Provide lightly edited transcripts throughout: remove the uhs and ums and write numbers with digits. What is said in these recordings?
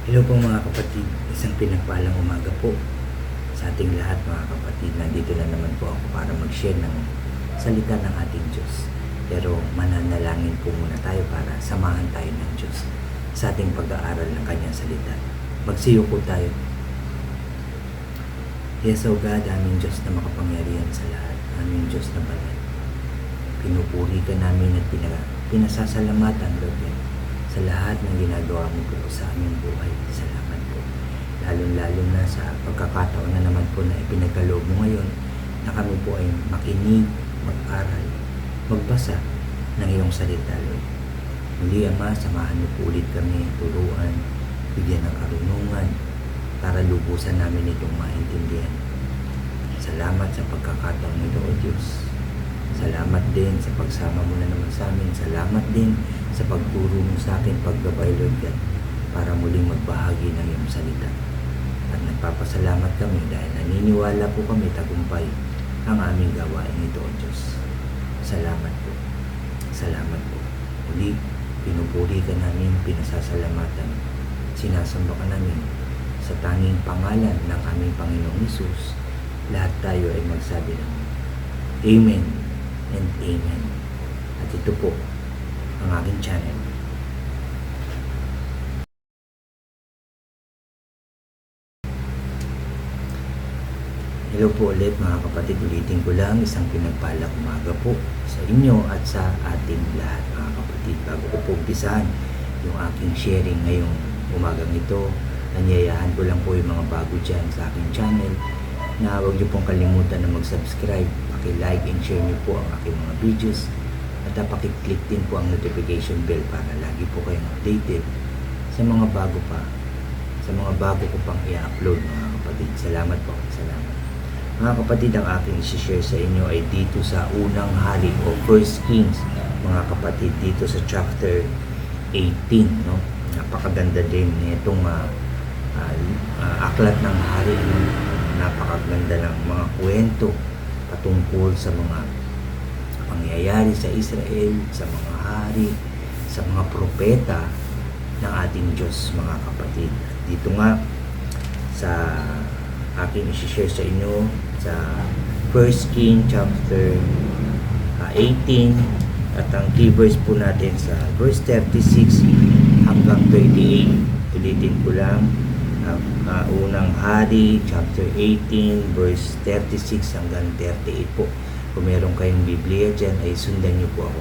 Hello po mga kapatid, isang pinagpalang umaga po sa ating lahat mga kapatid. Nandito na naman po ako para mag-share ng salita ng ating Diyos. Pero mananalangin po muna tayo para samahan tayo ng Diyos sa ating pag-aaral ng kanyang salita. Magsiyo po tayo. Yes, O God, aming Diyos na makapangyarihan sa lahat, aming Diyos na banal. Pinupuri ka namin at pinasasalamatan, Lord God, sa lahat ng ginagawa mo po sa aming buhay. Salamat po. Lalong-lalo na sa pagkakataon na naman po na ipinagkaloob mo ngayon na kami po ay makinig, mag-aral, magbasa ng iyong salita, Lord. Muli, Ama, samahan mo po ulit kami, turuan, bigyan ng karunungan para lubusan namin itong maintindihan. Salamat sa pagkakataon nito, O Diyos. Salamat din sa pagsama mo na naman sa amin. Salamat din sa pagturo mo sa akin, paggabay, Lord God, para muling magbahagi ng iyong salita. At nagpapasalamat kami dahil naniniwala po kami tagumpay ang aming gawain ito, O Diyos. Salamat po. Salamat po. Muli, pinupuri ka namin, pinasasalamatan, sinasamba ka namin sa tanging pangalan ng aming Panginoong Hesus. Lahat tayo ay magsabi ng Amen and Amen. At ito po ang aking channel. Hello po ulit mga kapatid. Ulitin ko lang, isang pinagpalang umaga po sa inyo at sa ating lahat mga kapatid. Bago ko po umpisahan yung aking sharing ngayong umagang ito, nanyayahan ko lang po yung mga bago dyan sa aking channel na huwag niyo pong kalimutan na mag-subscribe, paki-like and share niyo po ang aking mga videos at paki-click din po ang notification bell para lagi po kayong updated sa mga bago ko pang i-upload mga kapatid. Salamat po. Salamat. Mga kapatid, ang aking i-share sa inyo ay dito sa unang hari o First Kings, mga kapatid, dito sa chapter 18, no? Napakaganda din nitong aklat ng hari, no? Napakaganda ng mga kwento patungkol sa mga pangyayari sa Israel, sa mga hari, sa mga propeta ng ating Diyos, mga kapatid. Dito nga sa aking i-share sa inyo sa 1 King chapter 18 at ang key verse po natin sa verse 36 hanggang 38. Ulitin ko lang, unang hari chapter 18 verse 36 hanggang 38 po. Kung meron kayong Biblia dyan ay sundan nyo po ako.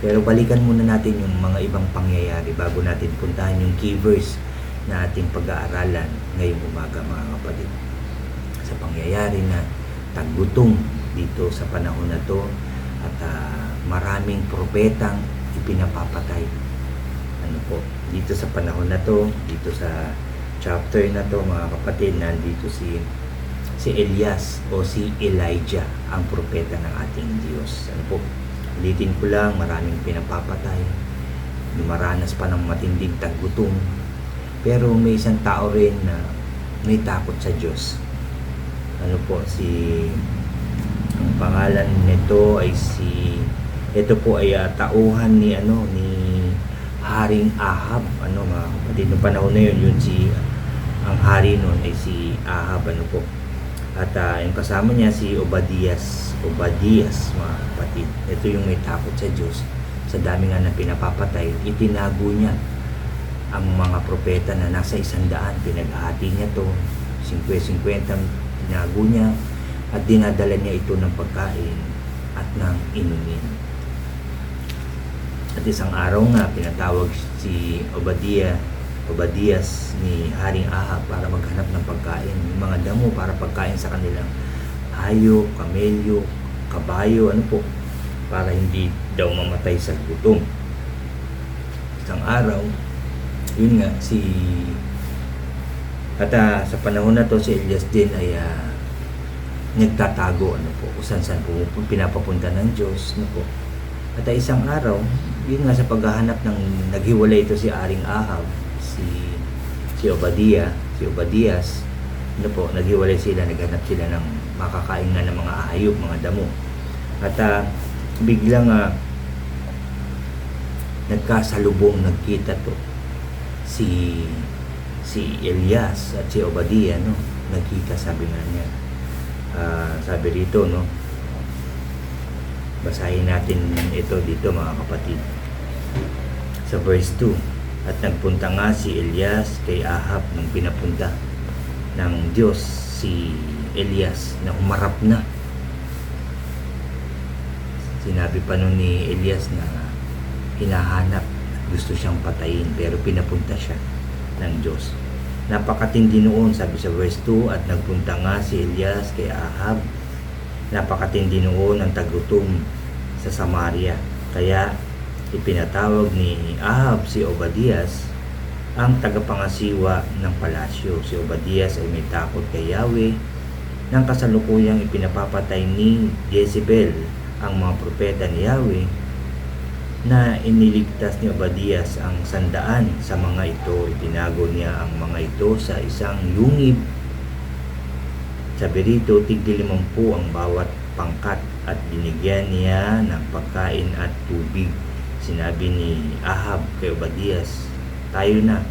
Pero balikan muna natin yung mga ibang pangyayari bago natin puntahan yung key verse na ating pag-aaralan ngayong umaga, mga kapatid. Sa pangyayari na taggutom dito sa panahon na to at maraming propetang ipinapapatay. Ano po, dito sa panahon na to, dito sa chapter na to, mga kapatid, nandito si Elias o si Elijah, ang propeta ng ating Diyos. Ano po, ulitin ko lang, maraming pinapapatay, lumaranas pa ng matinding taggutom, pero may isang tao rin na may takot sa Diyos. Ano po, ang pangalan nito ay ito po ay tauhan ni Haring Ahab, mga kapatid. Noong panahon na yun, ang hari noon ay si Ahab, po. At yung kasama niya si Obadias, mga kapatid. Ito yung may takot sa Diyos. Sa dami nga na pinapapatay, itinago niya ang mga propeta na nasa 100. Pinaghati niya to, 50-50 tinago niya at dinadala niya ito ng pagkain at ng inumin. At isang araw nga, pinatawag si Obadias ni Haring Ahab para maghanap ng pagkain, yung mga damo para pagkain sa kanilang hayop, kamelyo, kabayo, para hindi daw mamatay sa gutom. Isang araw, yun nga, sa panahon na to, si Elias din ay nagtatago, kung saan pinapapunta ng Diyos, At isang araw, yun nga, sa paghahanap naghiwalay ito si Haring Ahab, si Obadias, naghiwalay sila, naghanap sila ng makakain nga ng mga hayop, mga damo. At biglang nagkasalubong, nagkita to si si Elias at si Obadiah, no, nagkita, sabi nga niya. Sabi rito, no, basahin natin ito dito, mga kapatid, sa verse 2. At nagpunta nga si Elias kay Ahab nung pinapunta ng Diyos si Elias na umarap na. Sinabi pa nun ni Elias na hinahanap at gusto siyang patayin, pero pinapunta siya ng Diyos. Napakatindi noon, sabi sa verse 2, at nagpunta nga si Elias kay Ahab. Napakatindi noon ang tagutom sa Samaria. Kaya ipinatawag ni Ahab si Obadias, ang tagapangasiwa ng palasyo. Si Obadias ay may takot kay Yahweh nang kasalukuyang ipinapapatay ni Jezebel ang mga propeta ni Yahweh, na iniligtas ni Obadias ang 100 sa mga ito. Itinago niya ang mga ito sa isang yungib. Sabi rito, tig-50 ang bawat pangkat, at binigyan niya ng pagkain at tubig. Sinabi ni Ahab kay Obadias, tayo na,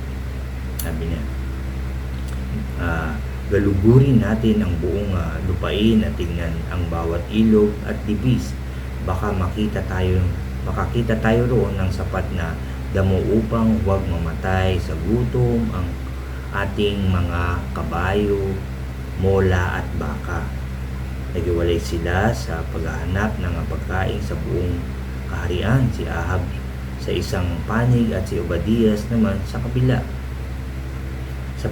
sabi niya, galugurin natin ang buong lupain at tingnan ang bawat ilog at dibis. Baka makakita tayo roon ng sapat na damo upang huwag mamatay sa gutom ang ating mga kabayo, mola at baka. Naghiwalay sila sa paghahanap ng pagkain sa buong kaharian, si Ahab sa isang panig at si Obadias naman sa kabila. Sa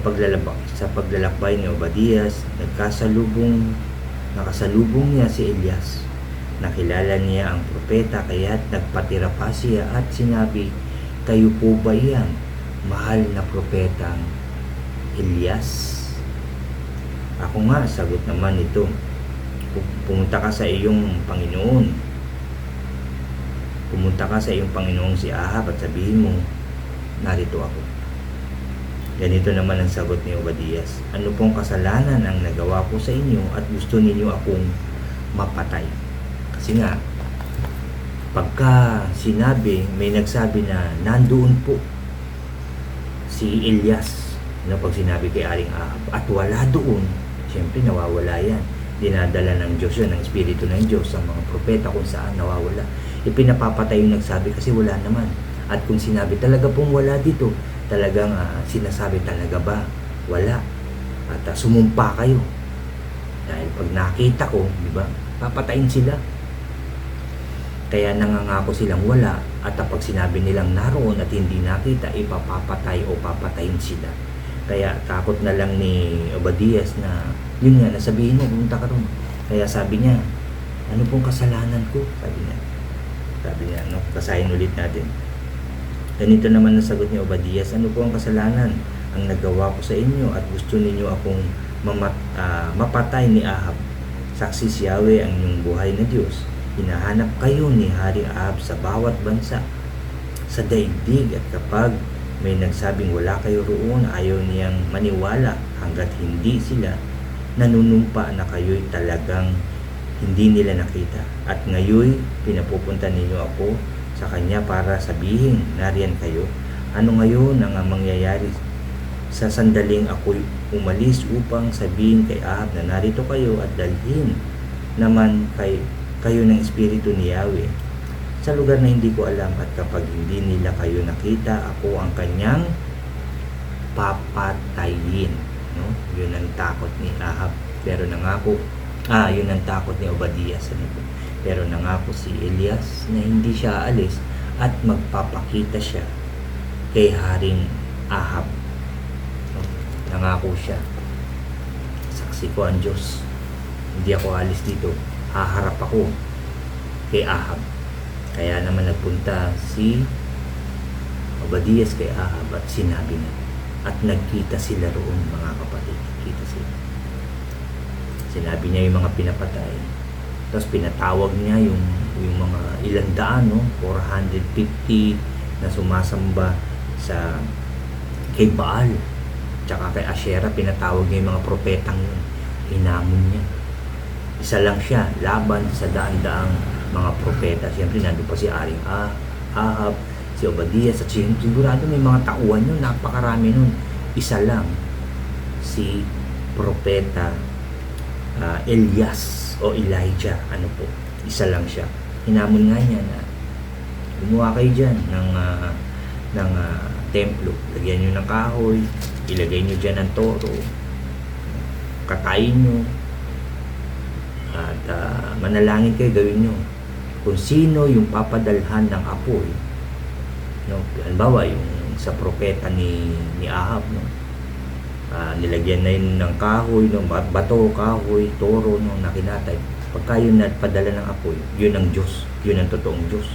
paglalakbay ni Obadias, nakasalubong niya si Elias. Nakilala niya ang propeta, kaya't nagpatira pa siya at sinabi, kayo po ba yan, mahal na propetang Elias? Ako nga, sagot naman ito, pumunta ka sa iyong Panginoon. Pumunta ka sa iyong Panginoong si Ahab at sabihin mo, narito ako. Ganito naman ang sagot ni Obadias, ano pong kasalanan ang nagawa ko sa inyo at gusto ninyo akong mapatay? Kasi nga, pagka sinabi, may nagsabi na nandoon po si Elias, pag sinabi kay Aring Ahab at wala doon, siyempre nawawala yan. Dinadala ng Diyos yun, ng Espiritu ng Diyos sa mga propeta kung saan nawawala. Ipinapapatay yung nagsabi kasi wala naman. At kung sinabi talaga pong wala dito, talagang sinasabi talaga ba? Wala. At sumumpa kayo. Dahil pag nakita ko, di ba, papatayin sila. Kaya nangangako silang wala, at pag sinabi nilang naroon at hindi nakita, ipapapatay o papatayin sila. Kaya takot na lang ni Obadias na yun nga, nasabihin mo, pumunta ka ron. Kaya sabi niya, ano pong kasalanan ko? Sabi niya, no? Basahin ulit natin. Ganito naman ang sagot ni Obadias, ano po ang kasalanan ang nagawa ko sa inyo at gusto ninyo akong mapatay ni Ahab? Saksi si Yahweh ang inyong buhay na Diyos. Hinahanap kayo ni Hari Ahab sa bawat bansa sa daigdig, at kapag may nagsabing wala kayo roon, ayaw niyang maniwala hanggat hindi sila nanunumpa na kayo'y talagang hindi nila nakita. At ngayon pinapupunta ninyo ako sa kanya para sabihin, nariyan kayo. Ano ngayon ang mangyayari sa sandaling ako'y umalis upang sabihin kay Ahab na narito kayo, at dalhin naman kayo ng Espiritu ni Yahweh sa lugar na hindi ko alam, at kapag hindi nila kayo nakita, ako ang kanyang papatayin. No? Yun ang takot ni Ahab. Pero nangako, yun ang takot ni Obadias. Pero nangako si Elias na hindi siya aalis at magpapakita siya kay Haring Ahab. No? Nangako siya. Saksi ko ang Diyos. Hindi ako alis dito. Haharap ako kay Ahab. Kaya naman nagpunta si Obadias kay Ahab at sinabi na. At nagkita sila roon, mga kapatid. Nagkita sila. Sinabi niya yung mga pinapatay. Tapos pinatawag niya yung mga ilang daan, no? 450 na sumasamba sa kay Baal. Tsaka kay Asherah, pinatawag niya yung mga propetang yun. Hinamon niya. Isa lang siya, laban sa daan-daang mga propeta. Siyempre, nandun pa si Aring Ahab, si Obadias, at sigurado may mga tauhan yun, napakarami nun. isa lang si propeta Elias o Elijah. Ano po, isa lang siya. Hinamon nga niya na gumawa kayo dyan ng templo. Lagyan nyo ng kahoy, ilagay nyo dyan ng toro, kakain nyo, at manalangin kayo, gawin nyo. Kung sino yung papadalhan ng apoy, no? Halimbawa, yung sa propeta ni Ahab, no? Nilagyan na yun ng kahoy, no? Bato, kahoy, toro, no? Na kinatay. Pagka yun nagpadala ng apoy, yun ang Diyos, yun ang totoong Diyos.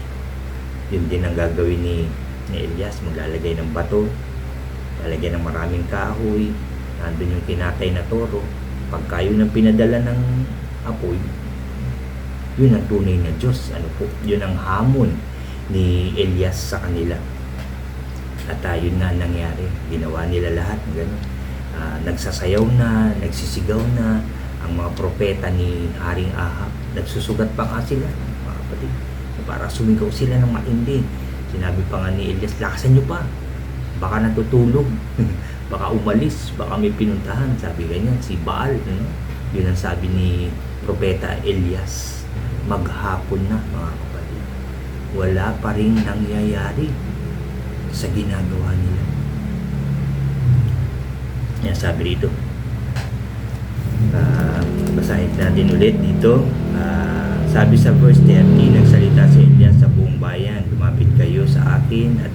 Yun din ang gagawin ni Elias. Maglalagay ng bato, lalagyan ng maraming kahoy, nandun yung kinatay na toro. Pagka yun ang pinadala ng apoy, yun ang tunay na Diyos. Ano po, yun ang hamon ni Elias sa kanila. At yun nga nangyari, ginawa nila lahat ng ganun. Nagsasayaw na, nagsisigaw na ang mga propeta ni Haring Ahab. Nagsusugat pa nga sila, mga kapatid, para sumigaw sila ng matindi. Sinabi pa nga ni Elias, lakasan nyo pa, baka natutulog, baka umalis, baka may pinuntahan. Sabi ganyan, si Baal, yun ang sabi ni propeta Elias. Maghapon na, mga kapatid, wala pa rin nangyayari sa ginagawa nila. Yan sabi dito. Basahin natin ulit dito. Sabi sa verse 30, nagsalita si Elias sa buong bayan, lumapit kayo sa akin, at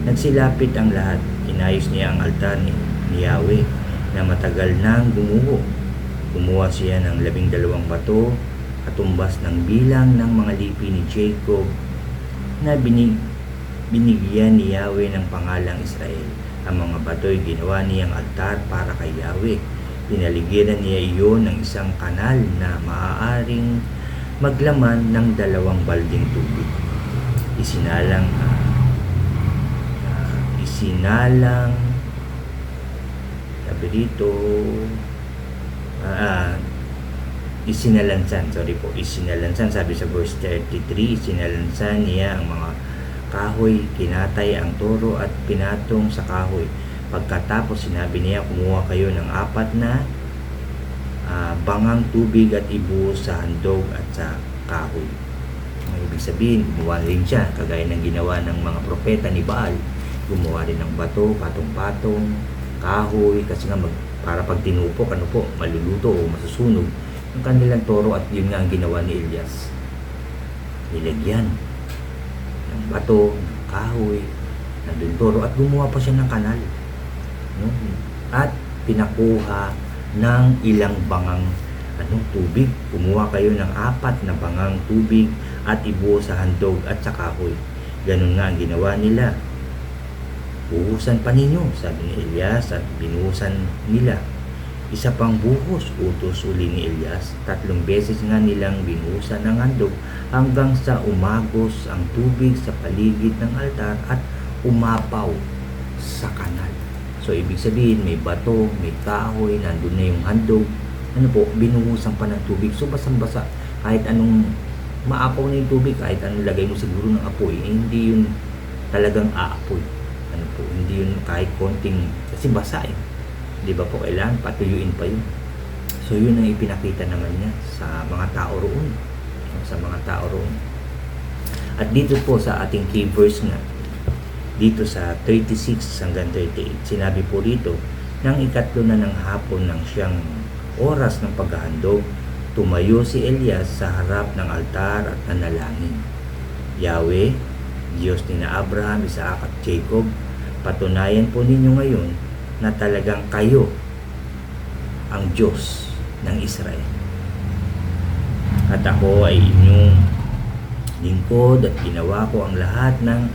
nagsilapit ang lahat. Inayos niya ang altar ni Yahweh na matagal nang gumuho. Kumuha siya ng 12 bato, katumbas ng bilang ng mga lipi ni Jacob na binigyan ni Yahweh ng pangalang Israel. Ang mga bato'y ginawa niyang altar para kay Yahweh. Pinaligiran niya iyon ng isang kanal na maaaring maglaman ng 2 balding tubig. Isinalang sabi dito, isinalansan, sabi sa verse 33, isinalansan niya ang mga kahoy, kinatay ang toro at pinatong sa kahoy. Pagkatapos sinabi niya, kumuha kayo ng 4 na bangang tubig at ibuhos sa handog at sa kahoy. Ibig sabihin, gumawa rin siya kagaya ng ginawa ng mga propeta ni Baal. Gumawa rin ng bato, patong-patong, kahoy, kasi nga para pag tinupok, maluluto o masusunog ang kanilang toro. At yun nga ang ginawa ni Elias, nilagyan ng bato, ng kahoy, ng toro, at gumawa pa siya ng kanal, no? At pinakuha ng ilang bangang tubig. Kumuha kayo ng 4 na bangang tubig at ibuhos sa handog at sa kahoy. Ganun nga ang ginawa nila. Buhusan pa ninyo, sabi ni Elias, at binuhusan nila. Isa pang buhos, utos uli ni Elias. 3 beses nga nilang binuhusan ng handog hanggang sa umagos ang tubig sa paligid ng altar at umapaw sa kanal. So ibig sabihin, may bato, may kahoy, nandun na yung handog, binuhusan pa ng tubig. So basang-basa, kahit anong maapaw na yung tubig, kahit anong lagay mo siguro ng apoy, hindi yun talagang aapoy. Hindi yun kahit konting, kasi basa di ba po, kailangan patuyuin pa yun. So yun ang ipinakita naman niya sa mga tao roon, At dito po sa ating key verse nga, dito sa 36 hanggang 38, sinabi po dito, nang 3 na ng hapon ng siyang oras ng paghahandog, tumayo si Elias sa harap ng altar at nanalangin. Yahweh, Diyos ni na Abraham, Isaac at Jacob, patunayan po ninyo ngayon na talagang kayo ang Diyos ng Israel. At ako ay inyong lingkod at ginawa ko ang lahat ng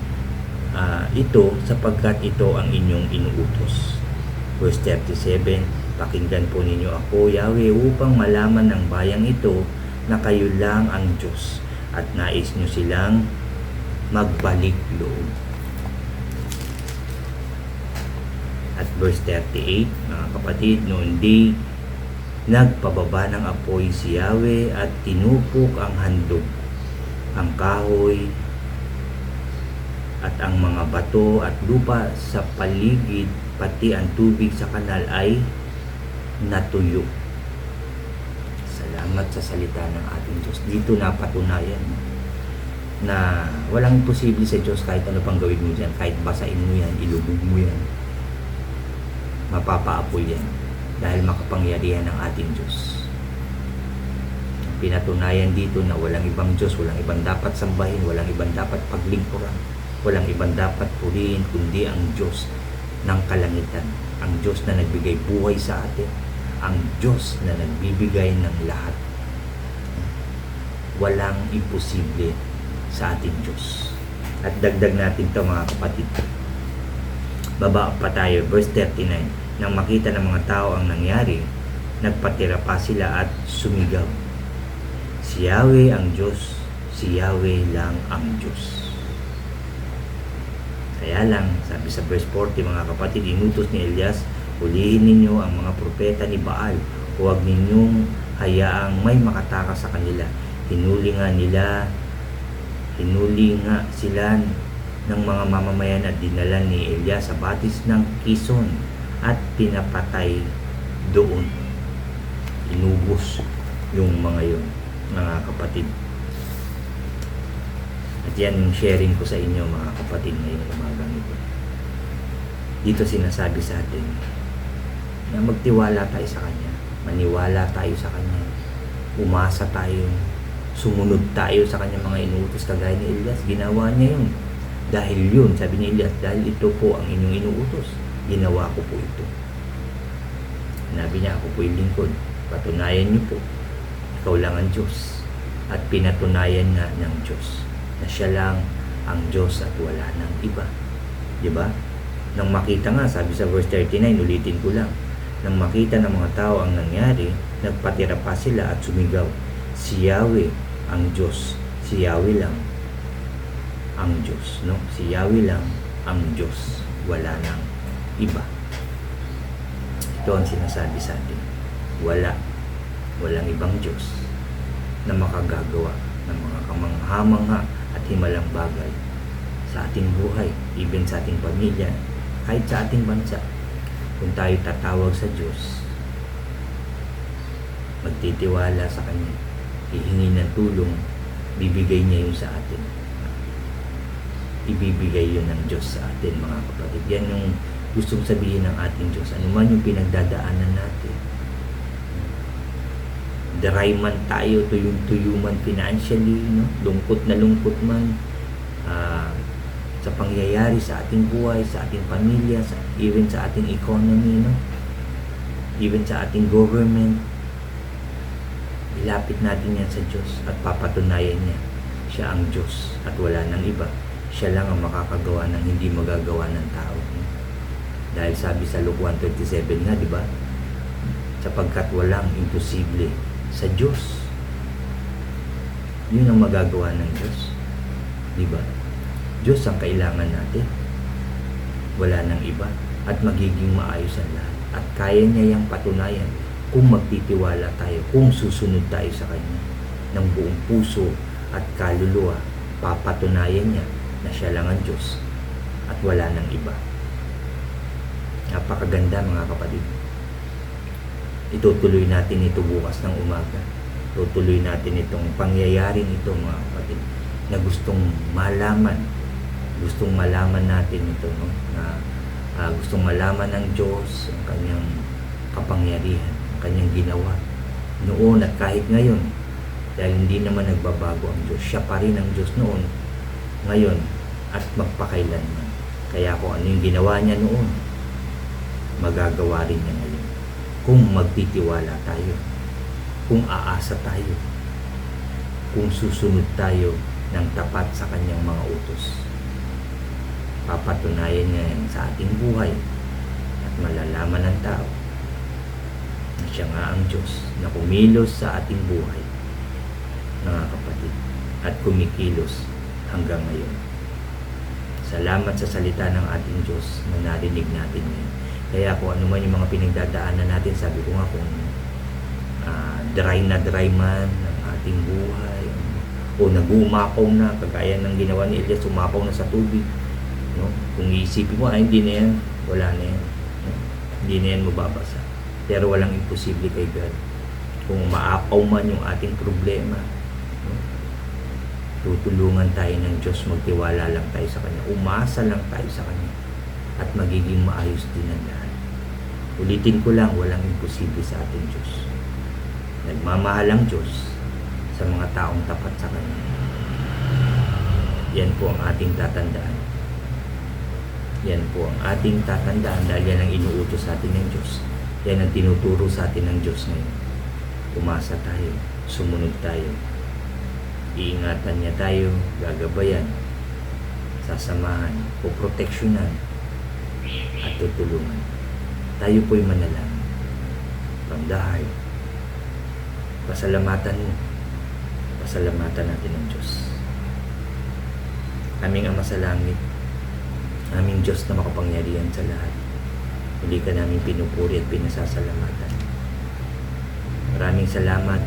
ito sapagkat ito ang inyong inuutos. Verse 37, pakinggan po ninyo ako, Yahweh, upang malaman ng bayang ito na kayo lang ang Diyos at nais nyo silang magbalik loob. At verse 38, mga kapatid, noon di nagpababa ng apoy si Yahweh at tinupok ang handog, ang kahoy at ang mga bato at lupa sa paligid, pati ang tubig sa kanal ay natuyo. Salamat sa salita ng ating Diyos. Dito napatunayan na walang imposible sa Diyos. Kahit ano pang gawin mo dyan, kahit basain mo yan, ilubog mo yan, mapapaapoy yan dahil makapangyarihan ng ating Diyos. Pinatunayan dito na walang ibang Diyos, walang ibang dapat sambahin, walang ibang dapat paglingkuran, walang ibang dapat purihin kundi ang Diyos ng kalangitan, ang Diyos na nagbigay buhay sa atin, ang Diyos na nagbibigay ng lahat. Walang imposible sa ating Diyos. At dagdag natin ito mga kapatid. Baba pa tayo, verse 39. Nang makita ng mga tao ang nangyari, nagpatira pa sila at sumigaw. Si Yahweh ang Diyos, si Yahweh lang ang Diyos. Kaya lang, sabi sa verse 40 mga kapatid, inutos ni Elias, hulihin ninyo ang mga propeta ni Baal, huwag ninyong hayaang may makatakas sa kanila. Hinuli nga sila ng mga mamamayan at dinala ni Elias sa batis ng Kison at pinapatay doon. Inubos yung mga yun, mga kapatid. At yan yung sharing ko sa inyo mga kapatid ngayong umagang ito. Dito sinasabi sa atin na magtiwala tayo sa Kanya, maniwala tayo sa Kanya, umasa tayo, sumunod tayo sa Kanya mga inuutos kagaya ni Elias. Ginawa niya yun. Dahil yun, sabi ni Elias, dahil ito po ang inyong inuutos, ginawa ko po ito. Sinabi niya, ako po yung lingkod. Patunayan niyo po, ikaw lang ang Diyos. At pinatunayan nga ng Diyos na siya lang ang Diyos at wala nang iba. Diba? Nang makita nga, sabi sa verse 39, ulitin ko lang, nang makita ng mga tao ang nangyari, nagpatira pa sila at sumigaw, si Yahweh ang Diyos, si Yahweh lang ang Diyos, no? Si Yahweh lang ang Diyos, wala nang iba. Ito ang sinasabi sa atin, walang ibang Diyos na makagagawa ng mga kamangha-mangha at himalang bagay sa ating buhay, even sa ating pamilya, kahit sa ating bansa. Kung tayo tatawag sa Diyos, magtitiwala sa Kanya, hihingi ng tulong, bibigay niya yun sa atin. Ibibigay yun ng Diyos sa atin mga kapatid. Yan yung gustong sabihin ng ating Diyos. Ano man yung pinagdadaanan natin, dry man tayo, tuyong-tuyo man financially, no? Lungkot na lungkot man, sa pangyayari sa ating buhay, sa ating pamilya, even sa ating economy, no? Even sa ating government, ilapit natin yan sa Diyos at papatunayan niya siya ang Diyos at wala nang iba. Siya lang ang makakagawa ng hindi magagawa ng tao, no? Dahil sabi sa Luke 1:27 nga, di ba? Sapagkat walang imposible sa Diyos. Yun ang magagawa ng Diyos, di ba? Diyos ang kailangan natin, wala nang iba, at magiging maayos ang lahat. At kaya niya yung patunayan kung magtitiwala tayo, kung susunod tayo sa Kanya ng buong puso at kaluluwa. Papatunayan niya na siya lang ang Diyos at wala nang iba. Napakaganda mga kapatid. Itutuloy natin ito bukas ng umaga. Tutuloy natin itong pangyayaring ito mga kapatid na gustong malaman natin ito, no? Na gustong malaman ng Diyos ang Kanyang kapangyarihan, ang Kanyang ginawa noon at kahit ngayon, dahil hindi naman nagbabago ang Diyos. Siya pa rin ang Diyos noon, ngayon at magpakailanman. Kaya kung ano yung ginawa niya noon, magagawa rin niya ngayon kung magtitiwala tayo, kung aasa tayo, kung susunod tayo ng tapat sa Kanyang mga utos. Papatunayan niya yan sa ating buhay at malalaman ng tao na siya nga ang Diyos na kumilos sa ating buhay, mga kapatid, at kumikilos hanggang ngayon. Salamat sa salita ng ating Diyos na narinig natin ngayon. Kaya kung ano man yung mga pinagdadaanan natin, sabi ko nga kung dry man ng ating buhay, o nag-uumapaw na, kagaya ng ginawa ni Elias, umapaw na sa tubig, No? Kung iisipin mo, hindi na yan, wala na yan. No? Hindi na yan mababasa. Pero walang imposible kay God. Kung maapaw man yung ating problema, no? Tutulungan tayo ng Diyos, magtiwala lang tayo sa Kanya, umasa lang tayo sa Kanya, at magiging maayos din ang lahat. Ulitin ko lang, walang imposible sa ating Diyos. Nagmamahal ang Diyos sa mga taong tapat sa Kanya. Yan po ang ating tatandaan. Yan po ang ating tatandaan dahil yan ang inuutos sa atin ng Diyos. Yan ang tinuturo sa atin ng Diyos ngayon. Umasa tayo, sumunod tayo. Iingatan niya tayo, gagabayan, sasamahan, poproteksyonan, at tutulungan. Tayo po'y manalangin. From the heart, pasalamatan mo. Pasalamatan natin ang Diyos. Aming Ama sa langit, aming Diyos na makapangyarihan sa lahat, muli ka namin pinupuri at pinasasalamatan. Maraming salamat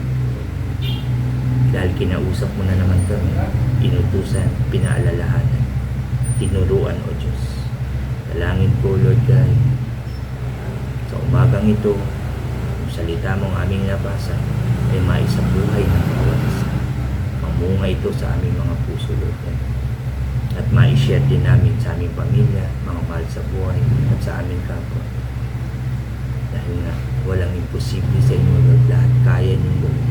dahil kinausap mo na naman kami, inutusan, pinaalalahanan, tinuruan o Diyos. Dalangin ko, Lord God, sa umagang ito, yung salita mong aming nabasa ay maisabuhay ng bawat isa. Mamunga ito sa aming mga puso, Lord God. At ma-share din namin sa aming pamilya, mga mahal sa buhay, at sa aming kapwa. Dahil nga, walang imposible sa inyo, Lord. Lahat kaya niyong gawin.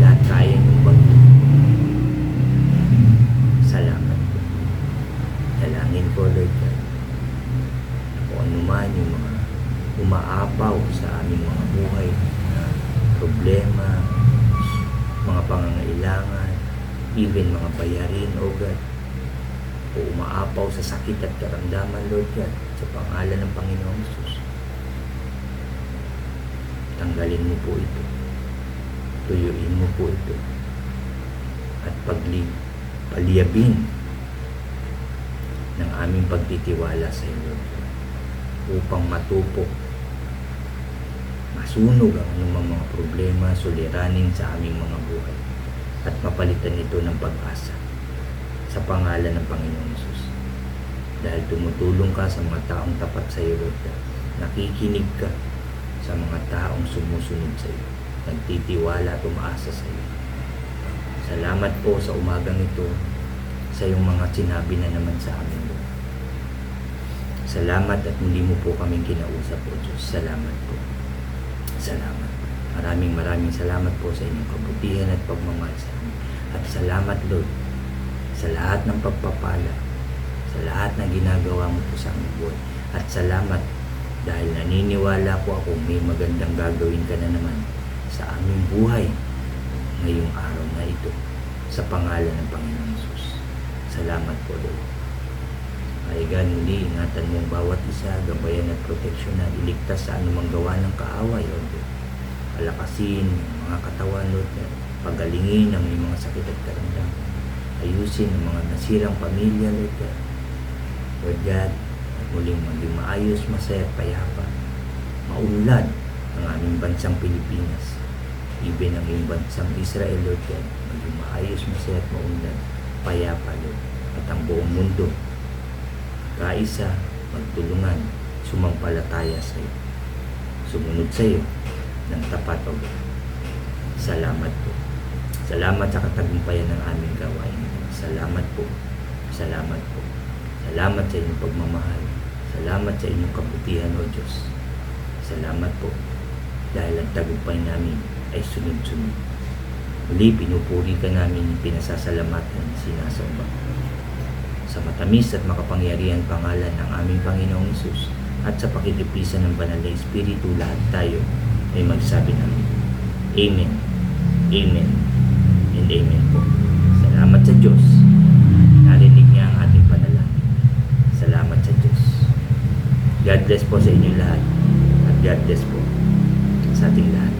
Lahat kaya niyong bagay. Salamat po. Dalangin ko, Lord God, kung ano man yung mga umaapaw sa aming mga buhay na problema, mga pangangailangan, even mga bayarin, O God, o umaapaw sa sakit at karamdaman, Lord God, sa pangalan ng Panginoong Jesus. Tanggalin mo po ito. Tuyuin mo po ito. At paliyabin ng aming pagtitiwala sa iyo, Lord God, upang matupok, masunog ang anumang mga problema, suliranin sa aming mga buhay, at mapalitan ito ng pag-asa sa pangalan ng Panginoong Jesus. Dahil tumutulong ka sa mga taong tapat sa iyo, Lord God. Nakikinig ka sa mga taong sumusunod sa iyo, nagtitiwala at umaasa sa iyo. Salamat po sa umagang ito sa iyong mga sinabi na naman sa amin, Lord. Salamat at muli mo po kaming kinausap, O Diyos. Salamat po. Salamat. Maraming salamat po sa inyong kabutihan at pagmamahal sa amin. At salamat, Lord, sa lahat ng pagpapala, sa lahat ng ginagawa mo po sa aming buhay. At salamat dahil naniniwala po ako may magandang gagawin ka na naman sa aming buhay ngayong araw na ito, sa pangalan ng Panginoon Jesus. Salamat po, Lord. Ay God, muli ingatan mo ang bawat isa, gabayan at proteksyonan, iligtas sa anumang gawa ng kaaway, Lord God. Palakasin ang mga katawan, Lord God. Pagalingin ang mga sakit at karamdaman. Ayusin ang mga nasirang pamilya, Lord God. Lord God, at muling maging maayos, masaya at payapa. Maunlad ang aming bansang Pilipinas. Even ang iyong bansang Israel, Lord God. Maging maayos, masaya at maunlad, payapa, Lord. At ang buong mundo, kaisa, magtulungan, sumampalataya sa iyo. Sumunod sa iyo ng tapat, O God. Salamat po. Salamat sa katagumpayan ng aming gawain. Salamat po. Salamat po. Salamat sa inyong pagmamahal. Salamat sa inyong kabutihan, O Diyos. Salamat po. Dahil ang tagumpay namin ay sunod-sunod. Muli, pinupuri ka namin, pinasasalamatan, sinasamba. Sa matamis at makapangyarihan pangalan ng aming Panginoong Hesus at sa pakitipisan ng Banal na Espiritu, lahat tayo ay magsabi namin, Amen, Amen, and Amen po. Salamat sa Diyos. Narinig niya ang ating panalangin. Salamat sa Diyos. God bless po sa inyo lahat. At God bless po sa ating lahat.